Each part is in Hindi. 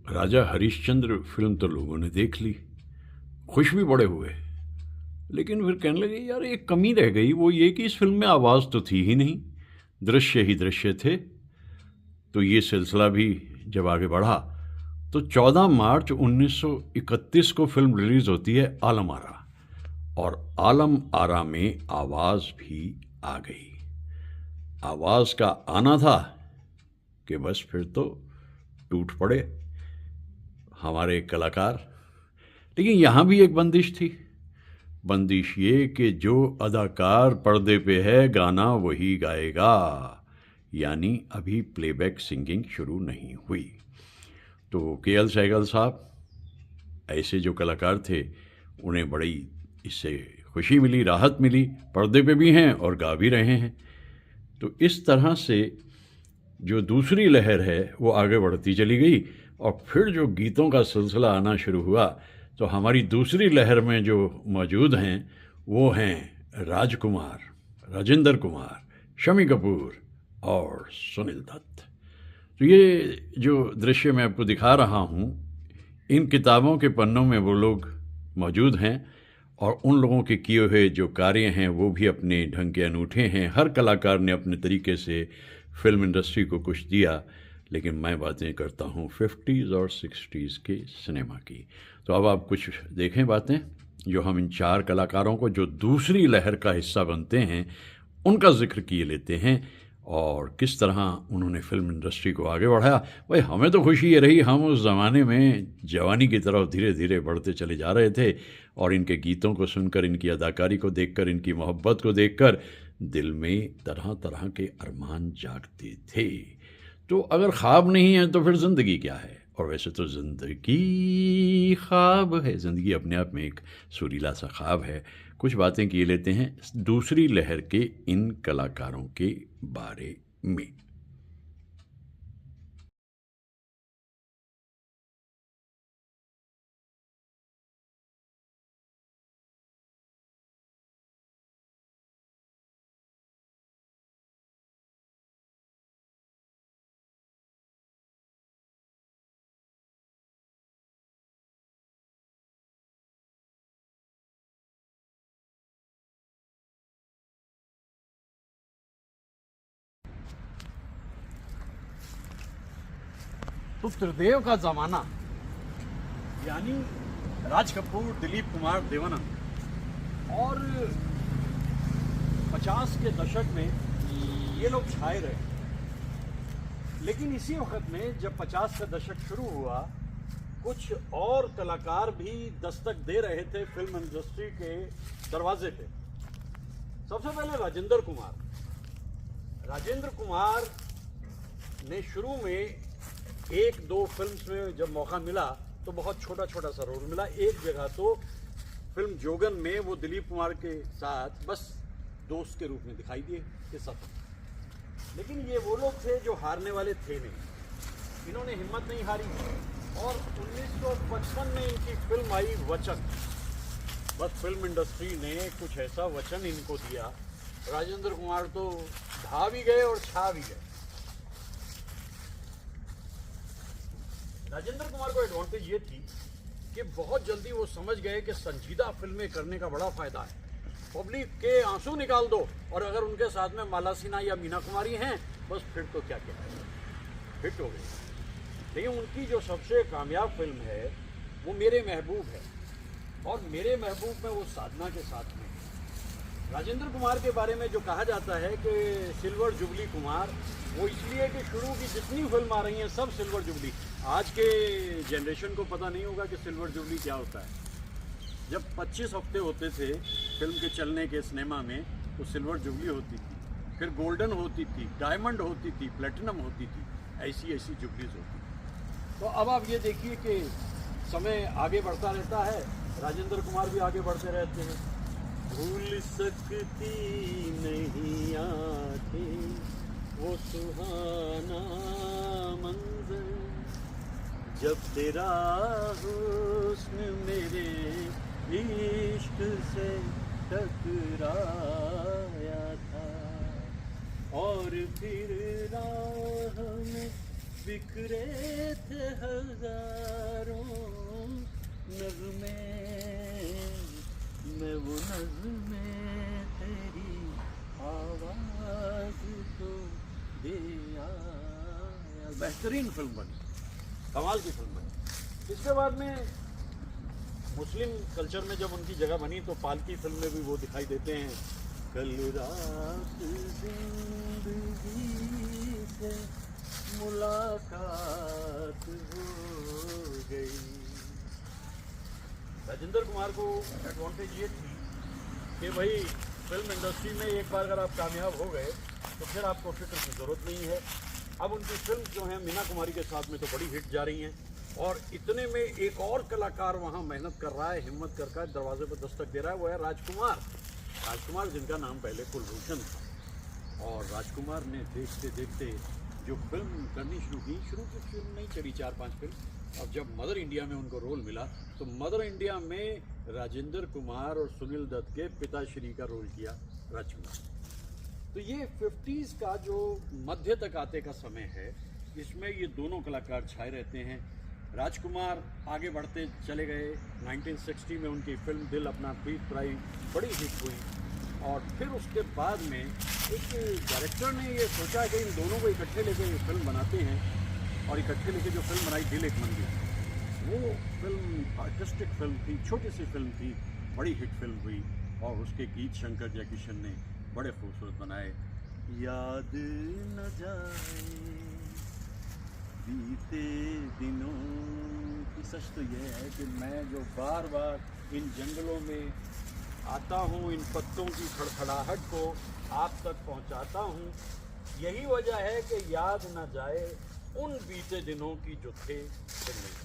राजा हरिश्चंद्र फिल्म तो लोगों ने देख ली, खुश भी बड़े हुए, लेकिन फिर कहने लगे यार एक कमी रह गई, वो ये कि इस फिल्म में आवाज़ तो थी ही नहीं, दृश्य ही दृश्य थे। तो ये सिलसिला भी जब आगे बढ़ा तो 14 मार्च 1931 को फिल्म रिलीज़ होती है आलम आरा, और आलम आरा में आवाज़ भी आ गई। आवाज़ का आना था कि बस फिर तो टूट पड़े हमारे कलाकार। लेकिन यहाँ भी एक बंदिश थी, बंदिश ये कि जो अदाकार पर्दे पे है गाना वही गाएगा, यानी अभी प्लेबैक सिंगिंग शुरू नहीं हुई। तो के.एल. सहगल साहब ऐसे जो कलाकार थे उन्हें बड़ी इससे खुशी मिली, राहत मिली, पर्दे पे भी हैं और गा भी रहे हैं। तो इस तरह से जो दूसरी लहर है वो आगे बढ़ती चली गई, और फिर जो गीतों का सिलसिला आना शुरू हुआ तो हमारी दूसरी लहर में जो मौजूद हैं वो हैं राजकुमार, राजेंद्र कुमार, शम्मी कपूर और सुनील दत्त। तो ये जो दृश्य मैं आपको दिखा रहा हूँ, इन किताबों के पन्नों में वो लोग मौजूद हैं, और उन लोगों के किए हुए जो कार्य हैं वो भी अपने ढंग के अनूठे हैं। हर कलाकार ने अपने तरीके से फिल्म इंडस्ट्री को कुछ दिया, लेकिन मैं बातें करता हूँ 50s और 60s के सिनेमा की। तो अब आप कुछ देखें बातें जो हम इन चार कलाकारों को जो दूसरी लहर का हिस्सा बनते हैं उनका जिक्र किए लेते हैं, और किस तरह उन्होंने फिल्म इंडस्ट्री को आगे बढ़ाया। भाई हमें तो खुशी ये रही, हम उस ज़माने में जवानी की तरफ धीरे धीरे बढ़ते चले जा रहे थे, और इनके गीतों को सुनकर, इनकी अदाकारी को देखकर, इनकी मोहब्बत को देखकर दिल में तरह तरह के अरमान जागते थे। तो अगर ख्वाब नहीं है तो फिर ज़िंदगी क्या है? और वैसे तो ज़िंदगी ख्वाब है, ज़िंदगी अपने आप में एक सुरीला सा ख्वाब है। कुछ बातें किए लेते हैं दूसरी लहर के इन कलाकारों के बारे में। तो त्रिदेव का जमाना यानी राज कपूर, दिलीप कुमार, देवानंद, और 50 के दशक में ये लोग छाए रहे। लेकिन इसी वक्त में जब 50 का दशक शुरू हुआ, कुछ और कलाकार भी दस्तक दे रहे थे फिल्म इंडस्ट्री के दरवाजे पे। सबसे पहले राजेंद्र कुमार। राजेंद्र कुमार ने शुरू में एक दो फिल्म्स में जब मौका मिला तो बहुत छोटा छोटा सा रोल मिला। एक जगह तो फिल्म जोगन में वो दिलीप कुमार के साथ बस दोस्त के रूप में दिखाई दिए ये सब। लेकिन ये वो लोग थे जो हारने वाले थे नहीं, इन्होंने हिम्मत नहीं हारी, और 1955 में इनकी फिल्म आई वचन। बस फिल्म इंडस्ट्री ने कुछ ऐसा वचन इनको दिया, राजेंद्र कुमार तो ढा भी गए और छा भी गए। राजेंद्र कुमार को एडवांटेज ये थी कि बहुत जल्दी वो समझ गए कि संजीदा फिल्में करने का बड़ा फायदा है। पब्लिक के आंसू निकाल दो, और अगर उनके साथ में माला सिन्हा या मीना कुमारी हैं बस फिर तो क्या क्या है, हिट हो गई। लेकिन उनकी जो सबसे कामयाब फिल्म है वो मेरे महबूब है, और मेरे महबूब में वो साधना के साथ में। राजेंद्र कुमार के बारे में जो कहा जाता है कि सिल्वर जुबली कुमार, वो इसलिए कि शुरू की जितनी फिल्म आ रही हैं सब सिल्वर जुबली। आज के जनरेशन को पता नहीं होगा कि सिल्वर जुबली क्या होता है। जब 25 हफ्ते होते थे फिल्म के चलने के सिनेमा में, तो सिल्वर जुबली होती थी, फिर गोल्डन होती थी, डायमंड होती थी, प्लेटिनम होती थी, ऐसी ऐसी जुबलीज होती थी। तो अब आप ये देखिए कि समय आगे बढ़ता रहता है, राजेंद्र कुमार भी आगे बढ़ते रहते हैं। भूल सकती नहीं आंखें वो सुहाना मंजर, जब तेरा हुस्न मेरे इश्क से टकराया था, और फिर राह में बिखरे थे हजारों नगमे, मैं वो नगमे तेरी आवाज को दे आया। बेहतरीन फिल्म बनी, कमाल की फिल्म बनी। इसके बाद में मुस्लिम कल्चर में जब उनकी जगह बनी तो पालकी फिल्म में भी वो दिखाई देते हैं, कल रात जिंदगी से मुलाकात हो गई। राजेंद्र कुमार को एडवांटेज ये थी कि भाई फिल्म इंडस्ट्री में एक बार अगर आप कामयाब हो गए तो फिर आपको फिक्र की ज़रूरत नहीं है। अब उनकी फिल्म जो है मीना कुमारी के साथ में तो बड़ी हिट जा रही हैं, और इतने में एक और कलाकार वहाँ मेहनत कर रहा है, हिम्मत कर रहा है, दरवाजे पर दस्तक दे रहा है, वो है राजकुमार। राजकुमार जिनका नाम पहले कुलभूषण था, और राजकुमार ने देखते देखते जो फिल्म करनी शुरू की फिल्म नहीं चली 4-5 फिल्म। अब जब मदर इंडिया में उनको रोल मिला तो मदर इंडिया में राजेंद्र कुमार और सुनील दत्त के पिताश्री का रोल किया राजकुमार। तो ये 50s का जो मध्य तक आते का समय है, इसमें ये दोनों कलाकार छाए रहते हैं। राजकुमार आगे बढ़ते चले गए। 1960 में उनकी फिल्म दिल अपना प्रीत पराई बड़ी हिट हुई, और फिर उसके बाद में एक डायरेक्टर ने ये सोचा कि इन दोनों को इकट्ठे लेके ये फिल्म बनाते हैं, और इकट्ठे लेके जो फिल्म बनाई दिल एक मंदिर, वो फिल्म आर्टिस्टिक फिल्म थी, छोटी सी फिल्म थी, बड़ी हिट फिल्म हुई, और उसके गीत शंकर जयकिशन ने बड़े खूबसूरत बनाए। याद न जाए बीते दिनों की। सच तो यह है कि मैं जो बार बार इन जंगलों में आता हूँ, इन पत्तों की खड़खड़ाहट को आप तक पहुँचाता हूँ, यही वजह है कि याद न जाए उन बीते दिनों की जो थे फिर नहीं।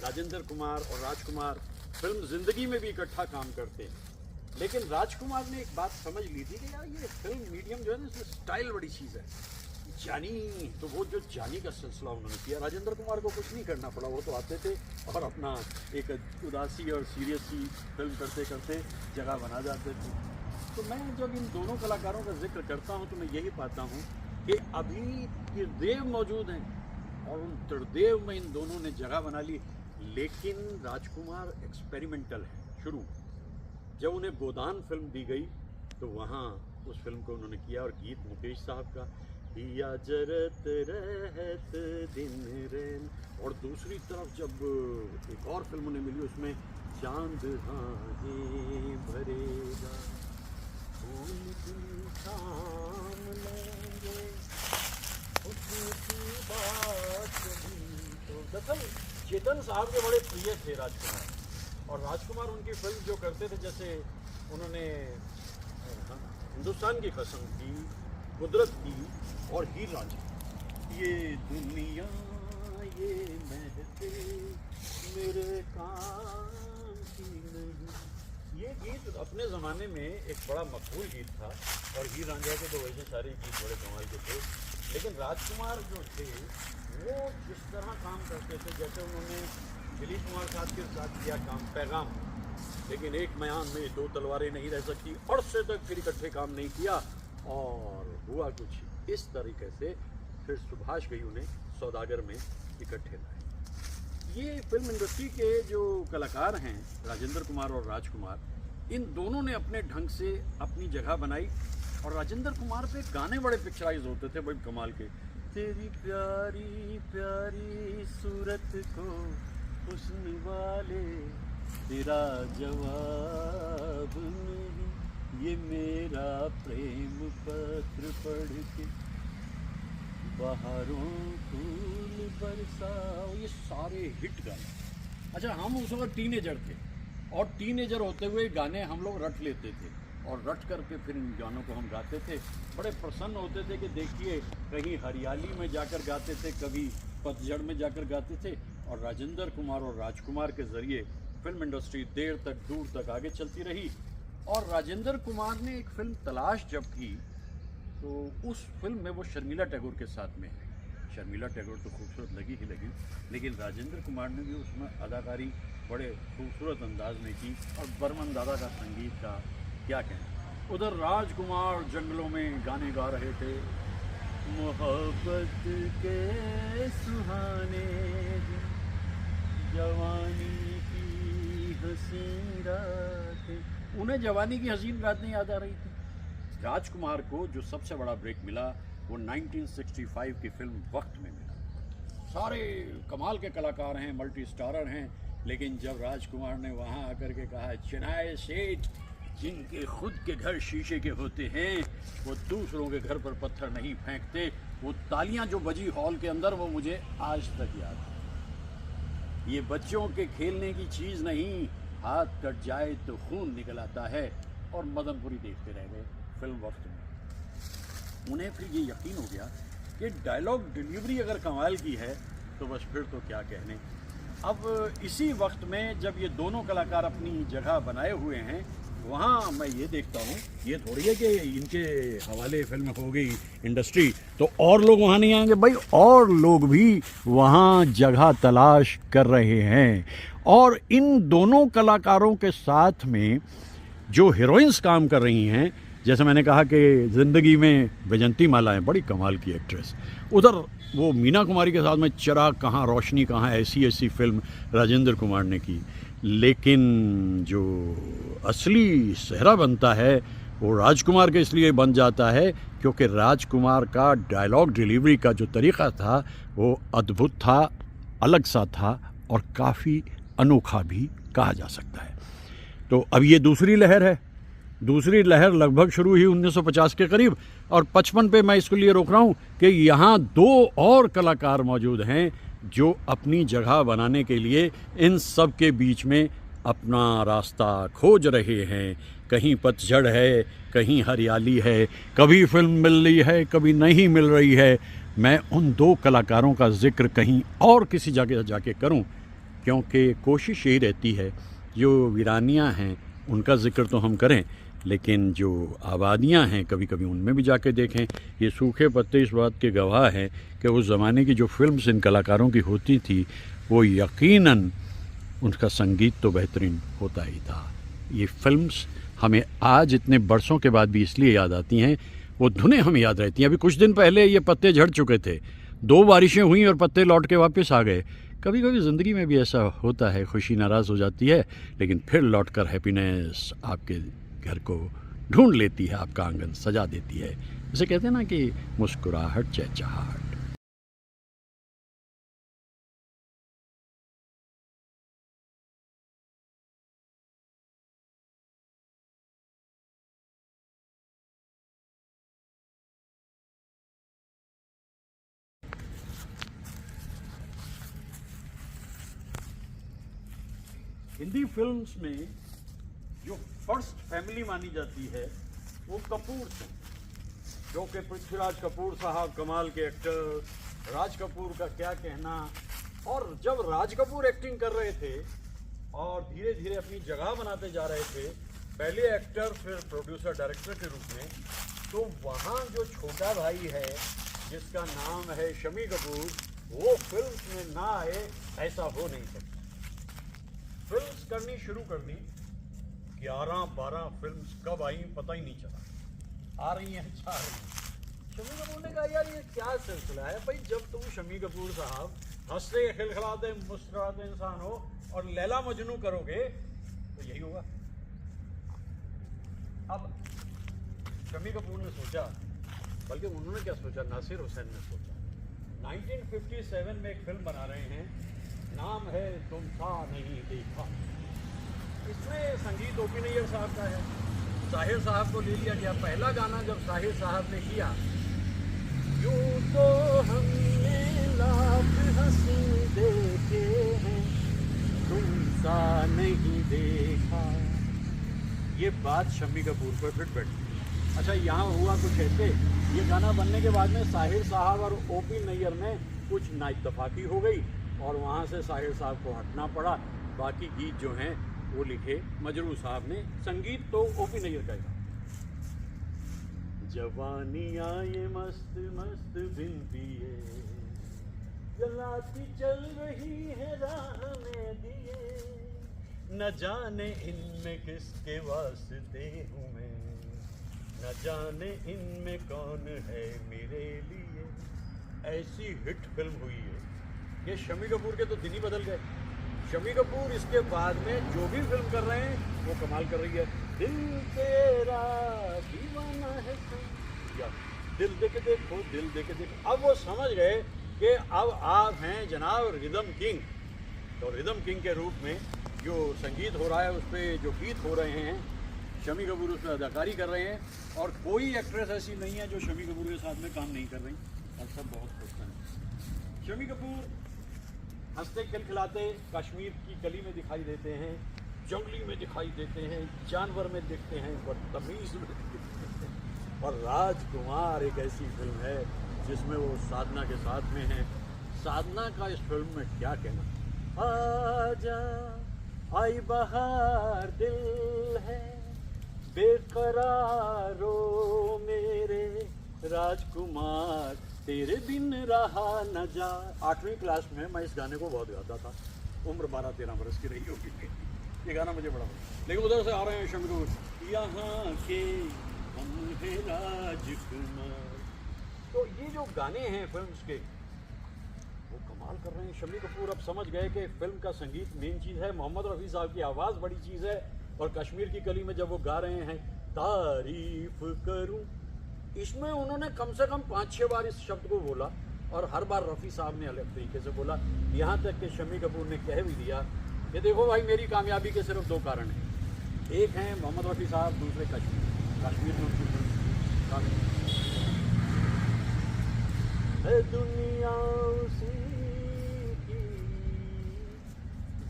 राजेंद्र कुमार और राजकुमार फिल्म जिंदगी में भी इकट्ठा काम करते हैं, लेकिन राजकुमार ने एक बात समझ ली थी कि यार ये फिल्म मीडियम जो है ना, इसमें स्टाइल बड़ी चीज़ है। जानी, तो वो जो जानी का सिलसिला उन्होंने किया। राजेंद्र कुमार को कुछ नहीं करना पड़ा, वो तो आते थे और अपना एक उदासी और सीरियस सी फिल्म करते करते जगह बना जाते थे। तो मैं जब इन दोनों कलाकारों का जिक्र करता हूँ तो मैं यही पाता हूँ कि अभी त्रिदेव मौजूद हैं, और उन त्रिदेव में इन दोनों ने जगह बना ली। लेकिन राजकुमार एक्सपेरिमेंटल है शुरू। जब उन्हें गोदान फिल्म दी गई तो वहाँ उस फिल्म को उन्होंने किया, और गीत मुकेश साहब का, या जरत रहत दिन रैन। और दूसरी तरफ जब एक और फिल्म उन्हें मिली, उसमें चांद हाथें भरेगा, फूल की शाम लेंगे, उसकी बात भी तो। दरअसल चेतन साहब के बड़े प्रिय थे राजकुमार, और राजकुमार उनकी फिल्म जो करते थे, जैसे उन्होंने हिंदुस्तान की कसम की, कुदरत की, और हीर रांझा, ये दुनिया ये महफिल मेरे काम की नहीं, ये गीत अपने ज़माने में एक बड़ा मकबूल गीत था। और हीर रांझा के तो वैसे सारे गीत बड़े कमाल के थे, लेकिन राजकुमार जो थे वो जिस तरह काम करते थे, जैसे उन्होंने दिलीप कुमार साहब के साथ किया काम पैगाम, लेकिन एक म्यान में दो तलवारें नहीं रह सकती, अरसे तक फिर इकट्ठे काम नहीं किया, और हुआ कुछ इस तरीके से फिर सुभाष घई उन्हें सौदागर में इकट्ठे लाए। ये फिल्म इंडस्ट्री के जो कलाकार हैं राजेंद्र कुमार और राजकुमार, इन दोनों ने अपने ढंग से अपनी जगह बनाई। और राजेंद्र कुमार पे गाने बड़े पिक्चराइज होते थे बड़ी कमाल के। तेरी प्यारी प्यारी सूरत को हुस्न वाले तेरा जवाब नहीं, ये मेरा प्रेम पत्र पढ़ के बहारों फूल बरसाओ, ये सारे हिट गाने। अच्छा, हम उस वक्त टीनेजर थे, और टीनेजर होते हुए गाने हम लोग रट लेते थे, और रट करके फिर इन गानों को हम गाते थे। बड़े प्रसन्न होते थे कि देखिए कहीं हरियाली में जाकर गाते थे, कभी पतझड़ में जाकर गाते थे। और राजेंद्र कुमार और राजकुमार के ज़रिए फिल्म इंडस्ट्री देर तक दूर तक आगे चलती रही। और राजेंद्र कुमार ने एक फिल्म तलाश जब की तो उस फिल्म में वो शर्मिला टैगोर के साथ में है। शर्मिला टैगोर तो खूबसूरत लगी ही लगी, लेकिन राजेंद्र कुमार ने भी उसमें अदाकारी बड़े खूबसूरत अंदाज में की, और बर्मन दादा का संगीत का क्या कहना। उधर राजकुमार जंगलों में गाने गा रहे थे, मोहब्बत के सुहाने दिन, जवानी की हसीन रातें। उन्हें जवानी की हसीन रातें याद आ रही थी। राजकुमार को जो सबसे बड़ा ब्रेक मिला वो 1965 की फिल्म वक्त में मिला। सारे कमाल के कलाकार हैं, मल्टी स्टारर हैं, लेकिन जब राजकुमार ने वहाँ आकर के कहा, चिनाए सेठ जिनके खुद के घर शीशे के होते हैं वो दूसरों के घर पर पत्थर नहीं फेंकते, वो तालियां जो बजी हॉल के अंदर वो मुझे आज तक याद है। ये बच्चों के खेलने की चीज़ नहीं, हाथ कट जाए तो खून निकल आता है। और मदनपुरी देखते रह गए फिल्म वक्त में। उन्हें फिर ये यकीन हो गया कि डायलॉग डिलीवरी अगर कमाल की है तो बस फिर तो क्या कहने। अब इसी वक्त में जब ये दोनों कलाकार अपनी जगह बनाए हुए हैं, वहाँ मैं ये देखता हूँ, ये थोड़ी है कि इनके हवाले फिल्म हो गई इंडस्ट्री तो और लोग वहाँ नहीं आएंगे। भाई और लोग भी वहाँ जगह तलाश कर रहे हैं। और इन दोनों कलाकारों के साथ में जो हीरोइंस काम कर रही हैं, जैसे मैंने कहा कि ज़िंदगी में वैजंती माला है, बड़ी कमाल की एक्ट्रेस। उधर वो मीना कुमारी के साथ में चिराग कहाँ रोशनी कहाँ, ऐसी ऐसी फिल्म राजेंद्र कुमार ने की। लेकिन जो असली सेहरा बनता है वो राजकुमार के इसलिए बन जाता है क्योंकि राजकुमार का डायलॉग डिलीवरी का जो तरीक़ा था वो अद्भुत था, अलग सा था और काफ़ी अनोखा भी कहा जा सकता है। तो अब ये दूसरी लहर है। दूसरी लहर लगभग शुरू हुई 1950 के करीब, और 55 पे मैं इसको लिए रोक रहा हूँ कि यहाँ दो और कलाकार मौजूद हैं जो अपनी जगह बनाने के लिए इन सब के बीच में अपना रास्ता खोज रहे हैं। कहीं पतझड़ है, कहीं हरियाली है, कभी फिल्म मिल रही है, कभी नहीं मिल रही है। मैं उन दो कलाकारों का जिक्र कहीं और किसी जगह जाके करूं, क्योंकि कोशिश यही रहती है जो वीरानियां हैं उनका जिक्र तो हम करें, लेकिन जो आबादियां हैं कभी कभी उनमें भी जाके देखें। ये सूखे पत्ते इस बात के गवाह हैं कि उस ज़माने की जो फिल्म्स इन कलाकारों की होती थी वो यकीनन उनका संगीत तो बेहतरीन होता ही था। ये फिल्म्स हमें आज इतने बरसों के बाद भी इसलिए याद आती हैं, वो धुनें हमें याद रहती हैं। अभी कुछ दिन पहले ये पत्ते झड़ चुके थे, 2 बारिशें हुई और पत्ते लौट के वापस आ गए। कभी कभी ज़िंदगी में भी ऐसा होता है, खुशी नाराज़ हो जाती है लेकिन फिर लौटकर हैप्पीनेस आपके घर को ढूंढ लेती है, आपका आंगन सजा देती है। जैसे कहते हैं ना कि मुस्कुराहट चहचहाट। हिंदी फिल्म्स में जो फर्स्ट फैमिली मानी जाती है वो कपूर थे, जो कि पृथ्वीराज कपूर साहब कमाल के एक्टर, राज कपूर का क्या कहना। और जब राज कपूर एक्टिंग कर रहे थे और धीरे धीरे अपनी जगह बनाते जा रहे थे, पहले एक्टर फिर प्रोड्यूसर डायरेक्टर के रूप में, तो वहाँ जो छोटा भाई है जिसका नाम है शमी कपूर, वो फिल्म्स में ना आए ऐसा हो नहीं सकता। फिल्म्स करनी शुरू कर दी, 11-12 फिल्म्स कब आई पता ही नहीं चला। आ रही हैं, जा रही हैं। शमी कपूर ने कहा यार ये क्या सिलसिला है भाई, जब तुम शमी कपूर साहब हंसते खिलखिलाते मुस्कुराते इंसान हो और लैला मजनू करोगे तो यही होगा। अब शमी कपूर ने सोचा, बल्कि उन्होंने क्या सोचा, नासिर हुसैन ने सोचा। 1957 में एक फिल्म बना रहे हैं, नाम है तुम सा नहीं देखा। इसमें संगीत ओपी नैयर साहब का है, साहिर साहब को ले लिया गया। पहला गाना जब साहिर साहब ने किया, यूं तो हमने लाख हंसी देखे हैं तुम सा नहीं देखा, ये बात शम्मी कपूर पर फिट बैठी। अच्छा, यहाँ हुआ कुछ ऐसे, ये गाना बनने के बाद में साहिर साहब और ओपी नैयर में कुछ नाइतफाकी हो गई और वहाँ से साहिर साहब को हटना पड़ा। बाकी गीत जो हैं वो लिखे मजरू साहब ने, संगीत तो ओपी नैयर का ही था। जवानी आए मस्त मस्त भिंतिए, जलाती चल रही है राह में दिए, न जाने इनमें किसके वास्ते हूँ मैं, न जाने इनमें कौन है मेरे लिए। ऐसी हिट फिल्म हुई है कि शम्मी कपूर के तो दिन ही बदल गए। शम्मी कपूर इसके बाद में जो भी फिल्म कर रहे हैं वो कमाल कर रही है। दिल तेरा दीवाना है या दिल दे के देखो, दिल दे के देखो। अब वो समझ गए कि अब आप हैं जनाब रिदम किंग। तो रिदम किंग के रूप में जो संगीत हो रहा है, उस पर जो गीत हो रहे हैं, शम्मी कपूर उसमें अदाकारी कर रहे हैं। और कोई एक्ट्रेस ऐसी नहीं है जो शम्मी कपूर के साथ में काम नहीं कर रही, और सब बहुत खुश हैं। शम्मी कपूर हंसते खिलखिलाते कश्मीर की कली में दिखाई देते हैं, जंगली में दिखाई देते हैं, जानवर में दिखते हैं, बदतमीज में दिखते हैं। और राजकुमार एक ऐसी फिल्म है जिसमें वो साधना के साथ में है। साधना का इस फिल्म में क्या कहना। आजा आई बहार दिल है बेकरारो मेरे राजकुमार तेरे बिन रहा न जा। 8वीं क्लास में मैं इस गाने को बहुत गाता था। उम्र 12-13 बरस की रही होगी ये गाना मुझे बड़ा पसंद। लेकिन उधर से आ रहे हैं शम्मी कपूर, यहाँ के हम हैं राजकुमार। तो ये जो गाने हैं फिल्म्स के वो कमाल कर रहे हैं। शम्मी कपूर अब समझ गए कि फिल्म का संगीत मेन चीज़ है, मोहम्मद रफ़ी साहब की आवाज़ बड़ी चीज़ है। और कश्मीर की कली में जब वो गा रहे हैं तारीफ करूं, इसमें उन्होंने कम से कम 5-6 बार इस शब्द को बोला, और हर बार रफ़ी साहब ने अलग तरीके से बोला। यहाँ तक कि शम्मी कपूर ने कह भी दिया कि देखो भाई, मेरी कामयाबी के सिर्फ 2 कारण हैं, एक हैं मोहम्मद रफ़ी साहब, दूसरे कश्मीर में उनकी है दुनिया उसी की,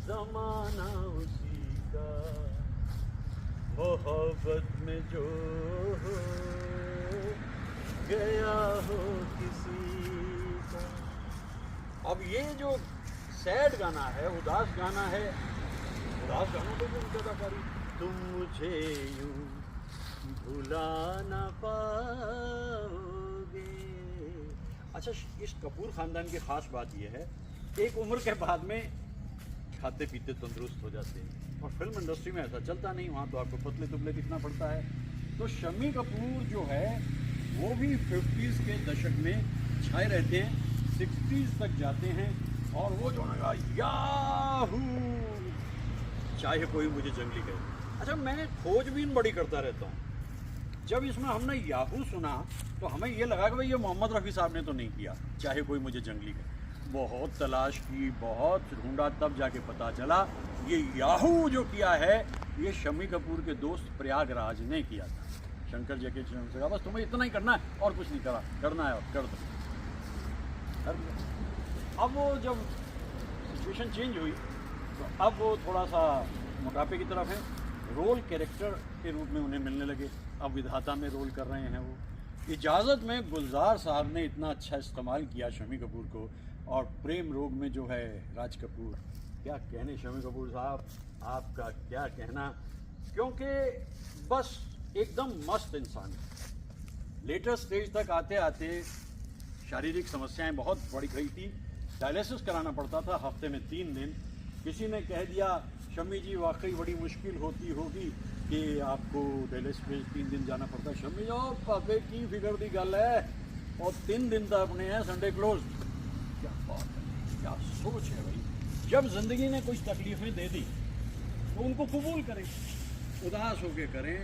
ज़माना उसी का, मोहब्बत में जो हो गया हो किसी का। अब ये जो सैड गाना है, उदास गाना है, उदास गानों पे भी उनकी अदाकारी। तुम मुझे यूं भुला ना पाओगे। अच्छा, इस कपूर ख़ानदान की ख़ास बात यह है, एक उम्र के बाद में खाते पीते तंदुरुस्त हो जाते हैं, और फिल्म इंडस्ट्री में ऐसा चलता नहीं, वहाँ तो आपको पतले दुबले दिखना पड़ता है। तो शम्मी कपूर जो है वो भी 50s के दशक में छाए रहते हैं, 60s तक जाते हैं, और वो जो है याहू, चाहे कोई मुझे जंगली कहे। अच्छा, मैं खोजबीन बड़ी करता रहता हूँ। जब इसमें हमने याहू सुना तो हमें ये लगा कि भाई ये मोहम्मद रफ़ी साहब ने तो नहीं किया, चाहे कोई मुझे जंगली कहे। बहुत तलाश की, बहुत ढूंढा, तब जाके पता चला ये याहू जो किया है ये शम्मी कपूर के दोस्त प्रयागराज ने किया था। शंकर जी के से कहा बस तुम्हें इतना ही करना है और कुछ नहीं करना है, और कर दो। अब वो जब सिचुएशन चेंज हुई तो अब वो थोड़ा सा मोटापे की तरफ है, रोल कैरेक्टर के रूप में उन्हें मिलने लगे। अब विधाता में रोल कर रहे हैं वो। इजाज़त में गुलजार साहब ने इतना अच्छा इस्तेमाल किया शम्मी कपूर को, और प्रेम रोग में जो है राज कपूर, क्या कहने शम्मी कपूर साहब, आपका क्या कहना। क्योंकि बस एकदम मस्त इंसान। लेटर स्टेज तक आते आते शारीरिक समस्याएं बहुत बढ़ गई थी, डायलिसिस कराना पड़ता था हफ्ते में 3 दिन। किसी ने कह दिया शम्मी जी वाकई बड़ी मुश्किल होती होगी कि आपको डायलिसिस पे 3 दिन जाना पड़ता। शम्मी जी पापे की फिगर दी गल है, और 3 दिन तक अपने हैं संडे क्लोज। क्या बात है, क्या सोच है भाई। जब जिंदगी ने कुछ तकलीफें दे दी तो उनको कबूल करें, उदास होके करें,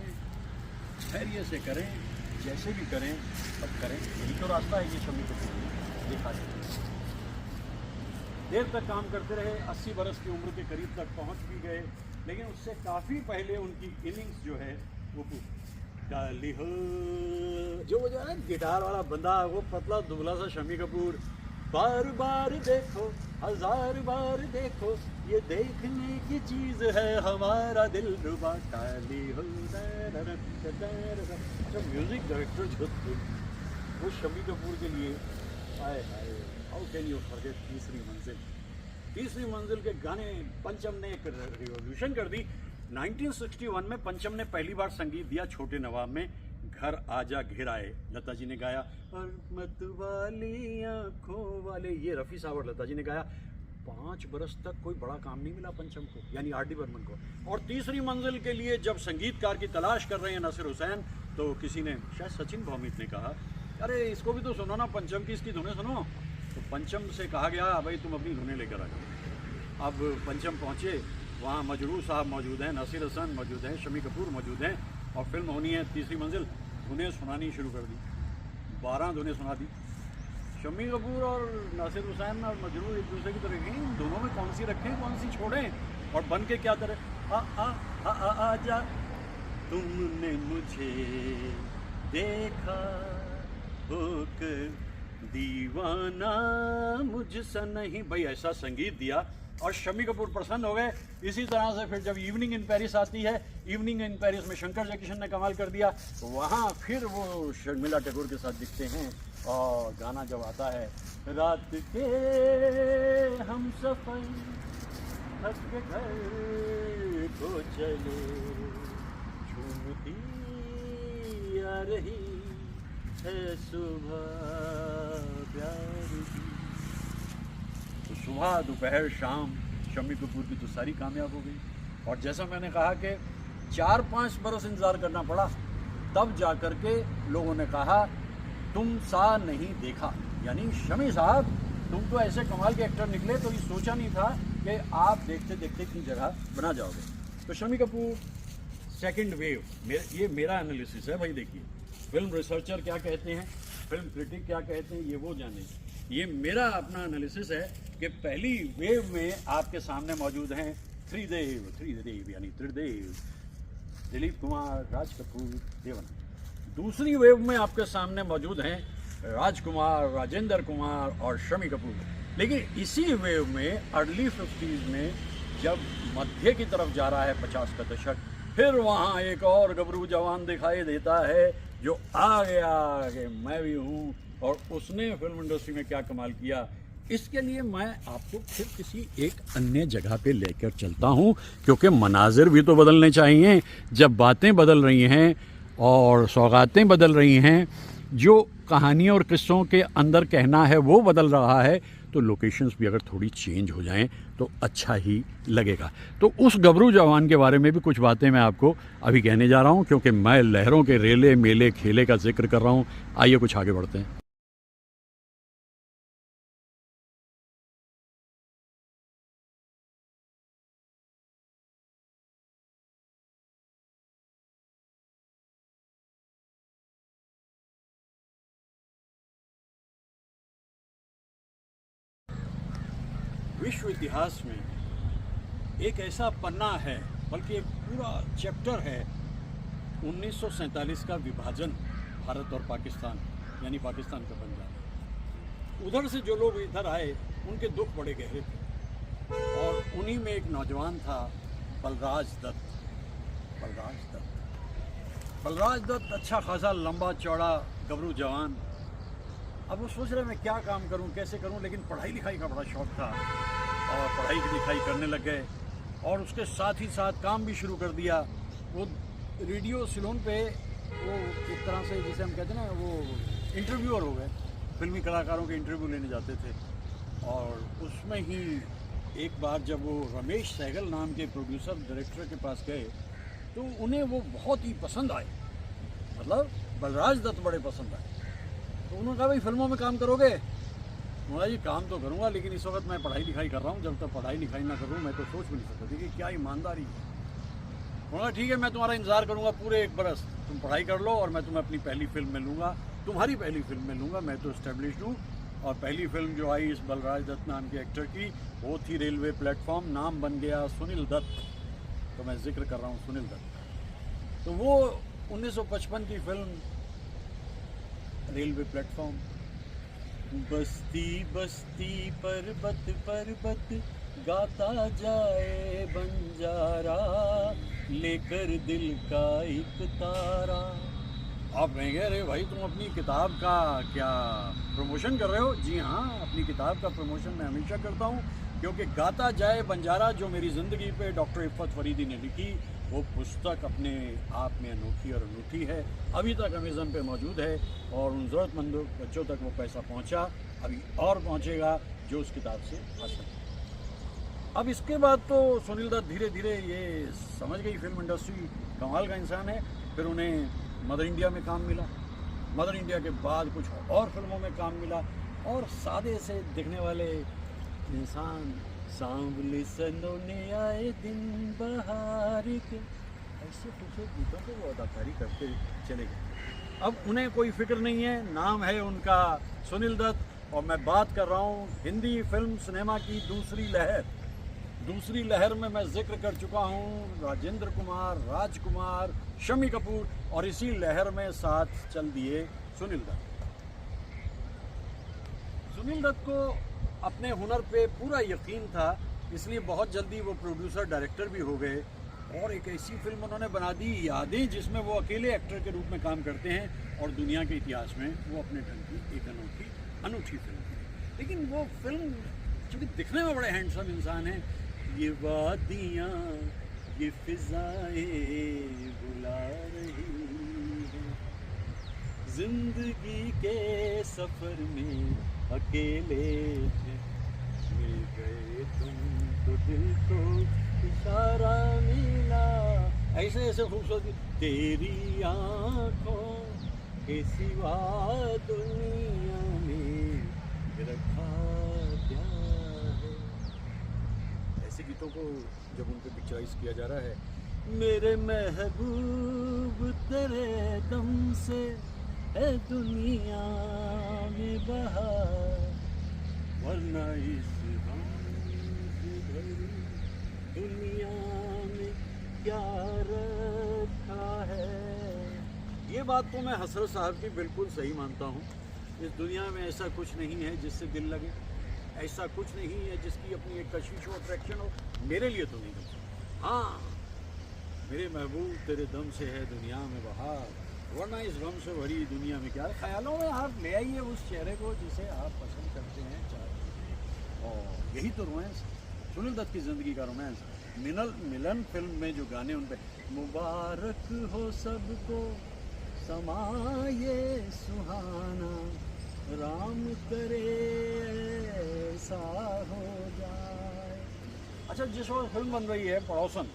खैरियत से करें, जैसे भी करें तब करें। यही तो रास्ता है ये शम्मी कपूर देखा जाए। देर तक काम करते रहे, 80 बरस की उम्र के करीब तक पहुंच भी गए, लेकिन उससे काफ़ी पहले उनकी इनिंग्स जो है वो डाली हो, जो है ना गिटार वाला बंदा, वो पतला दुबला सा शम्मी कपूर। बार बार देखो, 1000 बार देखो, ये देखने की चीज़ है हमारा दिल रुबा डाली हो। अच्छा, म्यूज़िक डायरेक्टर जो थे वो शम्मी कपूर के लिए आए हाय, हाउ कैन यू फॉरगेट तीसरी मंजिल। तीसरी मंजिल के गाने पंचम ने एक रिवॉल्यूशन कर दी। 1961 में पंचम ने पहली बार संगीत दिया छोटे नवाब में, घर आजा घिर आए लता जी ने गाया, और मत वाली आँखों वाले ये रफ़ी साहब और लता जी ने गाया। 5 बरस तक कोई बड़ा काम नहीं मिला पंचम को, यानी आर डी बर्मन को। और तीसरी मंजिल के लिए जब संगीतकार की तलाश कर रहे हैं नासिर हुसैन, तो किसी ने, शायद सचिन भौमिक ने कहा अरे इसको भी तो सुनो ना, पंचम की इसकी धुनें सुनो। तो पंचम से कहा गया भाई तुम अपनी धुनें लेकर आ जाओ। अब पंचम पहुँचे, वहाँ मजरू साहब मौजूद हैं, नसीर हसन मौजूद हैं, शमी कपूर मौजूद हैं, और फिल्म होनी है तीसरी मंजिल। धुनें सुनानी शुरू कर दी, 12 धुनें सुना दी। शमी कपूर और नासिर हुसैन और मजरू एक दूसरे की तरह गई, दोनों में कौन सी रखें कौन सी छोड़ें, और बन के क्या तरह आ जा तुमने मुझे देखा होकर दीवाना मुझसा नहीं। भाई ऐसा संगीत दिया और शमी कपूर प्रसन्न हो गए। इसी तरह से फिर जब इवनिंग इन पेरिस आती है, इवनिंग इन पेरिस में शंकर जयकिशन ने कमाल कर दिया। वहाँ फिर वो शर्मिला टैगोर के साथ दिखते हैं, और गाना जब आता है, रात के हम सफर थक के घर को चले, झूमती आ रही है सुबह प्यार की। तो सुबह दोपहर शाम शम्मी कपूर की तो सारी कामयाब हो गई। और जैसा मैंने कहा कि 4-5 बरस इंतज़ार करना पड़ा, तब जा कर के लोगों ने कहा तुम सा नहीं देखा। यानी शमी साहब तुम तो ऐसे कमाल के एक्टर निकले, तो ये सोचा नहीं था कि आप देखते देखते इतनी जगह बना जाओगे। तो शमी कपूर सेकंड वेव, ये मेरा एनालिसिस है भाई। देखिए फिल्म रिसर्चर क्या कहते हैं, फिल्म क्रिटिक क्या कहते हैं, ये वो जाने। ये मेरा अपना एनालिसिस है कि पहली वेव में आपके सामने मौजूद हैं त्रिदेव यानी त्रिदेव, दिलीप कुमार, राज कपूर, देवना। दूसरी वेव में आपके सामने मौजूद हैं राजकुमार, राजेंद्र कुमार और शमी कपूर। लेकिन इसी वेव में अर्ली 50s में जब मध्य की तरफ जा रहा है 50 का दशक, फिर वहाँ एक और गबरू जवान दिखाई देता है जो आ गया कि मैं भी हूँ, और उसने फिल्म इंडस्ट्री में क्या कमाल किया। इसके लिए मैं आपको फिर किसी एक अन्य जगह पे लेकर चलता हूँ, क्योंकि मनाजिर भी तो बदलने चाहिए। जब बातें बदल रही हैं और सौगातें बदल रही हैं, जो कहानियों और किस्सों के अंदर कहना है वो बदल रहा है, तो लोकेशंस भी अगर थोड़ी चेंज हो जाएं तो अच्छा ही लगेगा। तो उस गबरू जवान के बारे में भी कुछ बातें मैं आपको अभी कहने जा रहा हूँ, क्योंकि मैं लहरों के रेले मेले खेले का जिक्र कर रहा हूँ। आइए कुछ आगे बढ़ते हैं। विश्व इतिहास में एक ऐसा पन्ना है, बल्कि एक पूरा चैप्टर है, 1947 का विभाजन भारत और पाकिस्तान, यानी पाकिस्तान का पंजाब। उधर से जो लोग इधर आए उनके दुख बड़े गहरे थे, और उन्हीं में एक नौजवान था बलराज दत्त। बलराज दत्त अच्छा खासा लंबा चौड़ा गबरू जवान। अब वो सोच रहे मैं क्या काम करूं, कैसे करूं, लेकिन पढ़ाई लिखाई का बड़ा शौक़ था, और पढ़ाई लिखाई करने लग गए, और उसके साथ ही साथ काम भी शुरू कर दिया। वो रेडियो सिलोन पे वो एक तरह से जिसे हम कहते हैं ना, वो इंटरव्यूअर हो गए, फिल्मी कलाकारों के इंटरव्यू लेने जाते थे। और उसमें ही एक बार जब वो रमेश सहगल नाम के प्रोड्यूसर डायरेक्टर के पास गए, तो उन्हें वो बहुत ही पसंद आए, मतलब बलराज दत्त बड़े पसंद आए। तो उन्होंने कहा भाई फिल्मों में काम करोगे? उन्होंने जी काम तो करूँगा, लेकिन इस वक्त मैं पढ़ाई लिखाई कर रहा हूँ, जब तक पढ़ाई लिखाई ना करूँ मैं तो सोच भी नहीं सकता। देखिए क्या ईमानदारी है। उन्होंने ठीक है मैं तुम्हारा इंतज़ार करूँगा पूरे 1 बरस, तुम पढ़ाई कर लो और मैं तुम्हें अपनी पहली फिल्म में लूँगा, तुम्हारी पहली फिल्म में लूँगा, मैं तो एस्टेब्लिश्ड हूँ। और पहली फिल्म जो आई इस बलराज दत्त नाम के एक्टर की, वो थी रेलवे प्लेटफॉर्म, नाम बन गया सुनील दत्त। तो मैं जिक्र कर रहा हूँ सुनील दत्त। तो वो 1955 की फिल्म रेलवे प्लेटफॉर्म। बस्ती बस्ती पर्वत पर्वत गाता जाए बंजारा, लेकर दिल का एक तारा। आप कहेंगे अरे भाई तुम अपनी किताब का क्या प्रमोशन कर रहे हो? जी हाँ, अपनी किताब का प्रमोशन मैं हमेशा करता हूँ, क्योंकि गाता जाए बंजारा जो मेरी ज़िंदगी पे डॉक्टर इफ़त फरीदी ने लिखी, वो पुस्तक अपने आप में अनोखी और अनूठी है। अभी तक अमेज़न पे मौजूद है, और उन ज़रूरतमंद बच्चों तक वो पैसा पहुँचा, अभी और पहुँचेगा जो उस किताब से हासिल। अब इसके बाद तो सुनील दत्त धीरे धीरे ये समझ गई फिल्म इंडस्ट्री कमाल का इंसान है। फिर उन्हें मदर इंडिया में काम मिला। मदर इंडिया के बाद कुछ और फिल्मों में काम मिला, और सादे से दिखने वाले इंसान, सांवले सनोने आए दिन बहार के, ऐसे खूबसूरत गीतों पे वो अदाकारी करते चले गए। अब उन्हें कोई फिक्र नहीं है, नाम है उनका सुनील दत्त, और मैं बात कर रहा हूँ हिंदी फिल्म सिनेमा की दूसरी लहर। दूसरी लहर में मैं जिक्र कर चुका हूँ राजेंद्र कुमार, राजकुमार, शम्मी कपूर, और इसी लहर में साथ चल दिए सुनील दत्त। सुनील दत्त को अपने हुनर पे पूरा यकीन था, इसलिए बहुत जल्दी वो प्रोड्यूसर डायरेक्टर भी हो गए, और एक ऐसी फिल्म उन्होंने बना दी यादें, जिसमें वो अकेले एक्टर के रूप में काम करते हैं, और दुनिया के इतिहास में वो अपने ढंग की एक अनूठी फिल्म थी। लेकिन वो फिल्म चूँकि दिखने में बड़े हैंडसम इंसान हैं, ये वादियाँ ये फिजाएं बुला रही हैं, जिंदगी के सफर में अकेले थे, मिल गए तुम तो दिल को इशारा मिला, ऐसे ऐसे खूबसूरत, तेरी आँखों के सिवा दुनिया में रखा क्या है। ऐसे गीतों को जब उन पे पिक्चराइज किया जा रहा है, मेरे महबूब तेरे दम से है दुनिया में बहार, वरना इस दुनिया में क्या रखा है। ये बात तो मैं हसरत साहब की बिल्कुल सही मानता हूँ। इस दुनिया में ऐसा कुछ नहीं है जिससे दिल लगे, ऐसा कुछ नहीं है जिसकी अपनी एक कशिश हो, अट्रैक्शन हो। मेरे लिए तो नहीं है। हाँ, मेरे महबूब तेरे दम से है दुनिया में बहार, वरना इस गम से भरी दुनिया में क्या। ख्यालों में आप ले आइए उस चेहरे को जिसे आप पसंद करते हैं, चाहते हैं, और यही तो रोमांस, सुनील दत्त की ज़िंदगी का रोमांस। मिलन फिल्म में जो गाने उन पे, मुबारक हो सबको समाये सुहाना, राम करे ऐसा हो जाए। अच्छा, जिस वक्त फिल्म बन रही है पड़ोसन,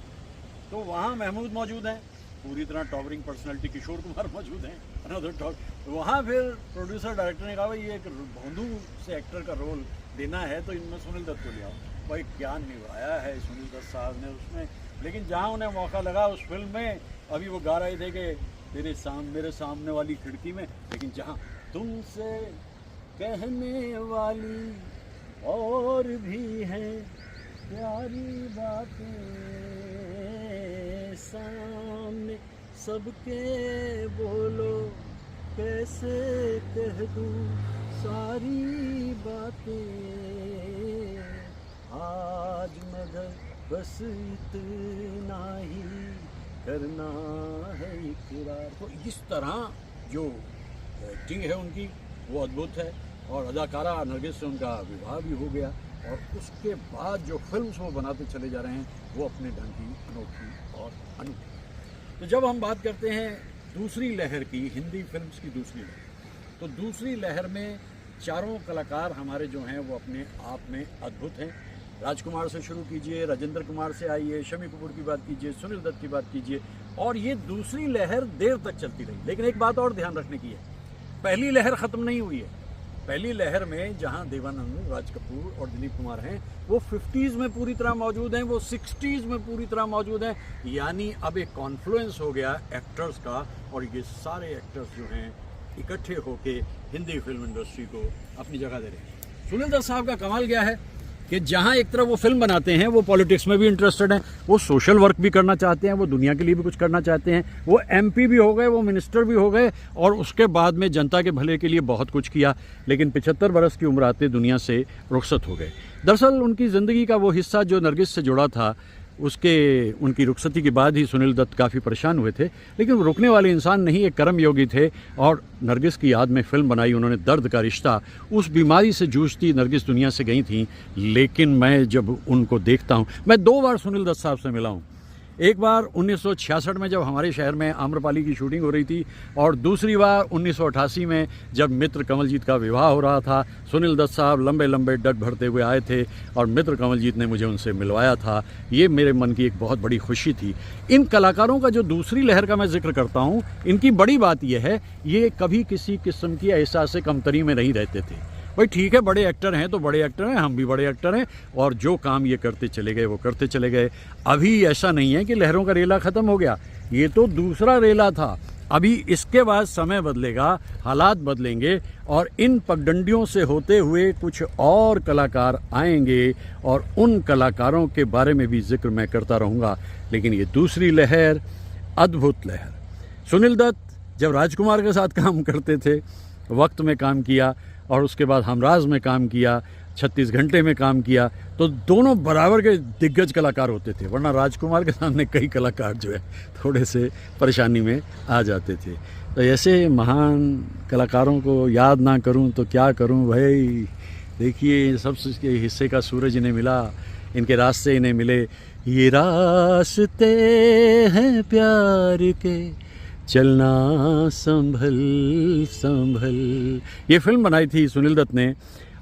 तो वहाँ महमूद मौजूद हैं, पूरी तरह टॉवरिंग पर्सनालिटी किशोर कुमार मौजूद हैं, अनदर टॉप। वहाँ फिर प्रोड्यूसर डायरेक्टर ने कहा भाई ये एक भोंदू से एक्टर का रोल देना है, तो इनमें सुनील दत्त को लिया। भाई क्या निभाया है सुनील दत्त साहब ने उसमें। लेकिन जहाँ उन्हें मौका लगा उस फिल्म में, अभी वो गा रहे थे कि मेरे सामने वाली खिड़की में, लेकिन जहाँ तुमसे कहने वाली और भी हैं प्यारी बातें, सामने सबके बोलो कैसे कह दूँ सारी बातें, आज मगर बस इतना ही करना है इकरार। तो इस तरह जो एक्टिंग है उनकी वो अद्भुत है, और अदाकारा नरगिस से उनका विवाह भी हो गया, और उसके बाद जो फिल्म्स वो बनाते चले जा रहे हैं वो अपने ढंग की अनोखी और अनूठी। तो जब हम बात करते हैं दूसरी लहर की, हिंदी फिल्म्स की दूसरी लहर, तो दूसरी लहर में चारों कलाकार हमारे जो हैं वो अपने आप में अद्भुत हैं। राजकुमार से शुरू कीजिए, राजेंद्र कुमार से आइए, शम्मी कपूर की बात कीजिए, सुनील दत्त की बात कीजिए, और ये दूसरी लहर देर तक चलती रही। लेकिन एक बात और ध्यान रखने की है, पहली लहर ख़त्म नहीं हुई है। पहली लहर में जहां देवानंद, राज कपूर और दिलीप कुमार हैं, वो 50s में पूरी तरह मौजूद हैं, वो 60s में पूरी तरह मौजूद हैं। यानी अब एक कॉन्फ्लुएंस हो गया एक्टर्स का, और ये सारे एक्टर्स जो हैं इकट्ठे होके हिंदी फिल्म इंडस्ट्री को अपनी जगह दे रहे हैं। सुनील दत्त साहब का कमाल क्या है कि जहां एक तरफ वो फिल्म बनाते हैं, वो पॉलिटिक्स में भी इंटरेस्टेड हैं, वो सोशल वर्क भी करना चाहते हैं, वो दुनिया के लिए भी कुछ करना चाहते हैं, वो MP भी हो गए, वो मिनिस्टर भी हो गए, और उसके बाद में जनता के भले के लिए बहुत कुछ किया। लेकिन 75 बरस की उम्र आते दुनिया से रुखसत हो गए। दरअसल उनकी ज़िंदगी का वो हिस्सा जो नरगिस से जुड़ा था, उनकी रुखसती के बाद ही सुनील दत्त काफ़ी परेशान हुए थे। लेकिन वो रुकने वाले इंसान नहीं, एक कर्मयोगी थे, और नरगिस की याद में फ़िल्म बनाई उन्होंने, दर्द का रिश्ता। उस बीमारी से जूझती नरगिस दुनिया से गई थी, लेकिन मैं जब उनको देखता हूँ, मैं 2 बार सुनील दत्त साहब से मिला हूँ। एक बार 1966 में जब हमारे शहर में आम्रपाली की शूटिंग हो रही थी, और दूसरी बार 1988 में जब मित्र कमलजीत का विवाह हो रहा था। सुनील दत्त साहब लंबे लंबे डट भरते हुए आए थे और मित्र कमलजीत ने मुझे उनसे मिलवाया था। ये मेरे मन की एक बहुत बड़ी खुशी थी। इन कलाकारों का जो दूसरी लहर का मैं जिक्र करता हूँ, इनकी बड़ी बात यह है, ये कभी किसी किस्म की एहसास कमतरी में नहीं रहते थे। भाई ठीक है, बड़े एक्टर हैं तो बड़े एक्टर हैं, हम भी बड़े एक्टर हैं, और जो काम ये करते चले गए वो करते चले गए। अभी ऐसा नहीं है कि लहरों का रेला ख़त्म हो गया, ये तो दूसरा रेला था। अभी इसके बाद समय बदलेगा, हालात बदलेंगे, और इन पगडंडियों से होते हुए कुछ और कलाकार आएंगे, और उन कलाकारों के बारे में भी जिक्र मैं करता रहूँगा। लेकिन ये दूसरी लहर, अद्भुत लहर। सुनील दत्त जब राजकुमार के साथ काम करते थे, वक्त में काम किया, और उसके बाद हमराज में काम किया, 36 घंटे में काम किया, तो दोनों बराबर के दिग्गज कलाकार होते थे। वरना राजकुमार के सामने कई कलाकार जो है थोड़े से परेशानी में आ जाते थे। तो ऐसे महान कलाकारों को याद ना करूं तो क्या करूं भाई। देखिए, सबके हिस्से का सूरज इन्हें मिला, इनके रास्ते इन्हें मिले। ये रास्ते हैं प्यार के, चलना संभल संभल। ये फिल्म बनाई थी सुनील दत्त ने,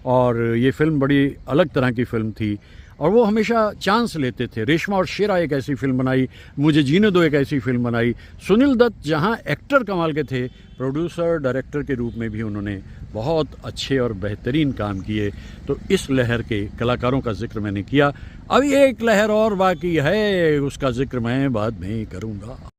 और ये फिल्म बड़ी अलग तरह की फिल्म थी, और वो हमेशा चांस लेते थे। रेशमा और शेरा एक ऐसी फिल्म बनाई, मुझे जीने दो एक ऐसी फिल्म बनाई। सुनील दत्त जहाँ एक्टर कमाल के थे, प्रोड्यूसर डायरेक्टर के रूप में भी उन्होंने बहुत अच्छे और बेहतरीन काम किए। तो इस लहर के कलाकारों का जिक्र मैंने किया। अभी एक लहर और बाकी है, उसका जिक्र मैं बाद में करूँगा।